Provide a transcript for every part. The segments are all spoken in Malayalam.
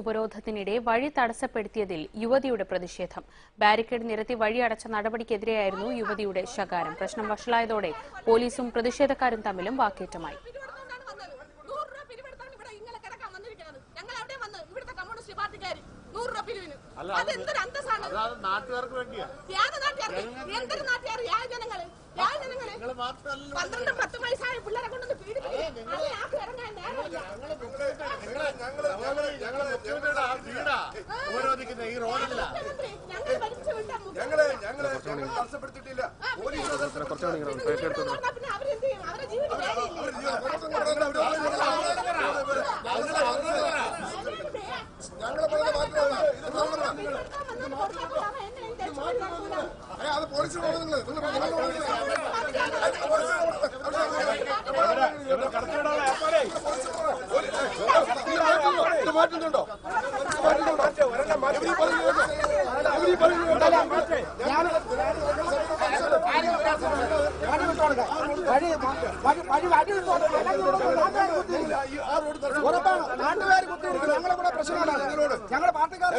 ഉപരോധത്തിനിടെ വഴി തടസ്സപ്പെടുത്തിയതിൽ യുവതിയുടെ പ്രതിഷേധം. ബാരിക്കേഡ് നിരത്തി വഴി അടച്ച നടപടിക്കെതിരെയായിരുന്നു യുവതിയുടെ ശകാരം. പ്രശ്നം വഷളായതോടെ പോലീസും പ്രതിഷേധക്കാരും തമ്മിലും വാക്കേറ്റമായി. നാട്ടുകാർക്ക് വേണ്ടിയാ പിള്ളേരെ കൊണ്ടൊന്ന് ഉപരോധിക്കുന്ന ഈ റോഡില്ല ഞങ്ങളെ തടസ്സപ്പെടുത്തിയിട്ടില്ല. അത് പോലീസ് മാറ്റുന്നുണ്ടോ? നാട്ടുകാർ കുത്തിയിരിക്കും. ഞങ്ങളെ കൂടെ പ്രശ്നമാണ്. ഞങ്ങളുടെ പാർട്ടിക്കാർ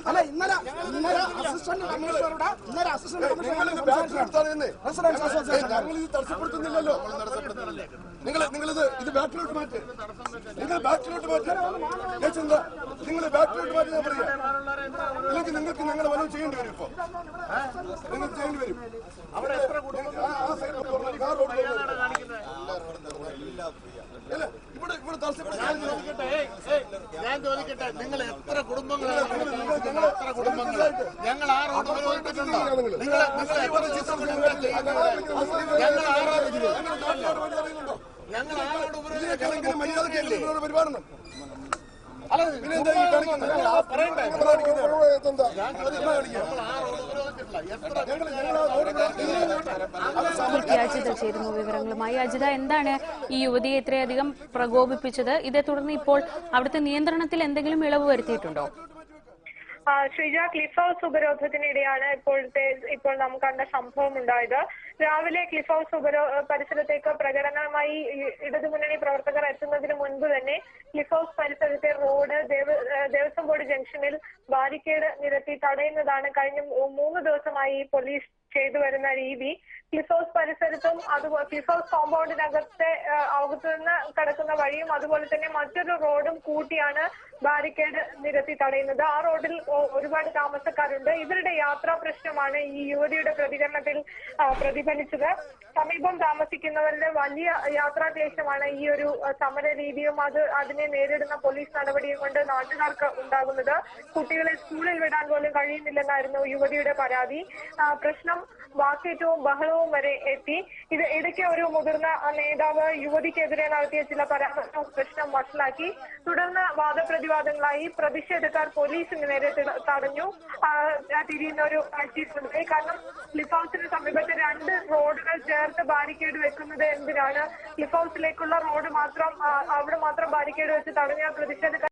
അല്ല ഇന്നലെ അസിസ്റ്റന്റ് കമ്മീഷണറുടെ തടസ്സപ്പെടുത്തുന്നില്ലല്ലോ. നിങ്ങളിത് ബാക്കിലോട്ട് മാറ്റ്. നിങ്ങൾ ബാക്കിലോട്ട് മാറ്റി നിങ്ങൾ ബാക്കിലോട്ട് മാറ്റി ഞാൻ പറയാം. ഇല്ലെങ്കിൽ നിങ്ങൾക്ക് ഞങ്ങളുടെ വലവ് ചെയ്യേണ്ടി വരും. ഇപ്പൊ നിങ്ങൾ ചെയ്യേണ്ടി വരും. അവിടെ എത്ര ഞാൻ ചോദിക്കട്ടെ, നിങ്ങൾ എത്ര കുടുംബങ്ങളാണ്? ഞങ്ങൾ ആ റോഡ് ഉപരോധിച്ചിട്ടുണ്ടോ? ഞങ്ങൾ ആ റോഡ് ഉപരോധിക്കാൻ മര്യാദക്കല്ലേ പെരുമാറണം. അജിത ചേരുന്നു വിവരങ്ങളുമായി. അജിത, എന്താണ് ഈ യുവതിയെ ഇത്രയധികം പ്രകോപിപ്പിച്ചത്? ഇതേ തുടർന്ന് ഇപ്പോൾ അവിടുത്തെ നിയന്ത്രണത്തിൽ എന്തെങ്കിലും ഇളവ് വരുത്തിയിട്ടുണ്ടോ? ശ്രീജ, ക്ലിഫ് ഹൌസ് ഉപരോധത്തിനിടെയാണ് ഇപ്പോൾ നമുക്ക് കണ്ട സംഭവം ഉണ്ടായത്. രാവിലെ ക്ലിഫ് ഹൌസ് പരിസരത്തേക്ക് പ്രകടനമായി ഇടതുമുന്നണി പ്രവർത്തകർ എത്തുന്നതിന് മുൻപ് തന്നെ ക്ലിഫ് ഹൌസ് പരിസരത്തെ റോഡ് ദേവസ്വം ബോർഡ് ജംഗ്ഷനിൽ ബാരിക്കേഡ് നിരത്തി തടയുന്നതാണ് കഴിഞ്ഞ 3 ദിവസമായി പോലീസ് ചെയ്തു വരുന്ന രീതി. ക്ലിഫ് ഹൌസ് പരിസരത്തും അതുപോലെ ക്ലിഫ് ഹൌസ് കോമ്പൗണ്ടിനകത്ത് നിന്ന് കടക്കുന്ന വഴിയും അതുപോലെ തന്നെ മറ്റൊരു റോഡും കൂട്ടിയാണ് ബാരിക്കേഡ് നിരത്തി തടയുന്നത്. ആ റോഡിൽ ഒരുപാട് താമസക്കാരുണ്ട്. ഇവരുടെ യാത്രാ പ്രശ്നമാണ് ഈ യുവതിയുടെ പ്രതികരണത്തിൽ പ്രതിഫലിച്ചത്. സമീപം താമസിക്കുന്നവരുടെ വലിയ യാത്രാക്ലേശമാണ് ഈ ഒരു സമര രീതിയും അതിനെ നേരിടുന്ന പോലീസ് നടപടിയും കൊണ്ട് നാട്ടുകാർക്ക് ഉണ്ടാകുന്നത്. കുട്ടികളെ സ്കൂളിൽ വിടാൻ പോലും കഴിയുന്നില്ലെന്നായിരുന്നു യുവതിയുടെ പരാതി. പ്രശ്നം വാക്കേറ്റവും ബഹളവും വരെ എത്തി. ഇത് ഇടയ്ക്ക് ഒരു മുതിർന്ന നേതാവ് യുവതിക്കെതിരെ നടത്തിയ ചില പരാമർശവും പ്രശ്നം വഷളാക്കി. തുടർന്ന് വാദപ്രതിവാദങ്ങളായി പ്രതിഷേധക്കാർ പോലീസിന് നേരെ തടഞ്ഞു തിരിയുന്ന ഒരു കാഴ്ചയുണ്ടായി. കാരണം ക്ലിഫ് ഹൌസിന് സമീപത്തെ 2 റോഡുകൾ ചേർത്ത് ബാരിക്കേഡ് വെക്കുന്നത് എന്തിനാണ്? ക്ലിഫ് ഹൌസിലേക്കുള്ള റോഡ് മാത്രം അവിടെ മാത്രം ബാരിക്കേഡ് വെച്ച് തടഞ്ഞ പ്രതിഷേധക്കാർ